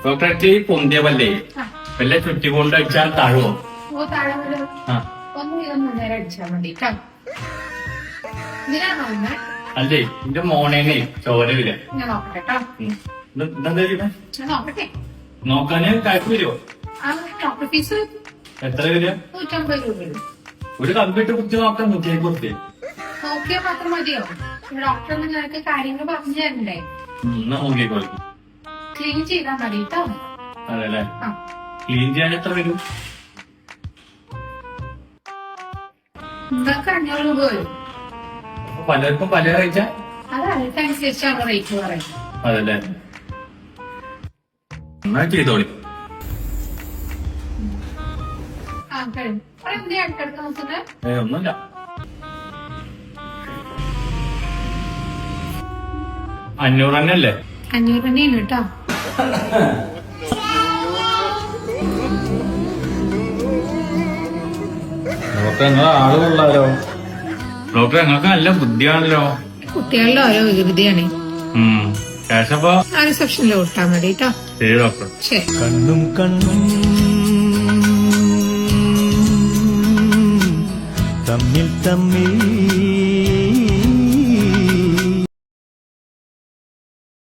ഡോക്ടറെ പൊന്തിയ പല്ലേ വല്ല ചുറ്റിക്കൊണ്ട് അടിച്ചാൽ താഴുവോ? അല്ലേ എന്റെ മോണേനെ ചോര വരിക. നോക്കാന് കാശ് വരുമോ? എത്ര വരിക? 150 രൂപ. ഒരു കമ്പ്യൂട്ടർ കുറിച്ച് നോക്കാൻ 150. നോക്കിയാൽ മാത്രം മതിയോ? ഡോക്ടർ നിങ്ങൾക്ക് കാര്യങ്ങൾ പറഞ്ഞു തരണ്ടേ? നോക്കിക്കോളൂ. ക്ലീൻ ചെയ്താൽ മതി കേട്ടോ. അതെല്ലേ? ക്ലീൻ ചെയ്യാൻ എത്ര വരും? നിങ്ങൾക്ക് 500 രൂപ വരും. പലർക്കും പല കഴിച്ച അത് അതിനനുസരിച്ചാണ് റേറ്റ് പറയുന്നത്. അതല്ലേ? എന്നാ ചെയ്തോളി. ഒന്നുമില്ല. അഞ്ഞൂറ് തന്നെ അല്ലേ? 500 തന്നെയാണ് കേട്ടോ. ഡോക്ടർ നിങ്ങളെ ആള് കൊള്ളാലോ. ഡോക്ടർ ഞങ്ങൾക്ക് നല്ല ബുദ്ധിയാണല്ലോ. കുട്ടികളുടെ ഓരോ വികൃതിയാണ്. ശേഷപ്പോ ആ റിസപ്ഷനിൽ കൊടുത്താൽ മതി കേട്ടോ. ശരി ഡോക്ടർ. ശരി. കണ്ണും കണ്ണും തമ്മിൽ തമ്മിൽ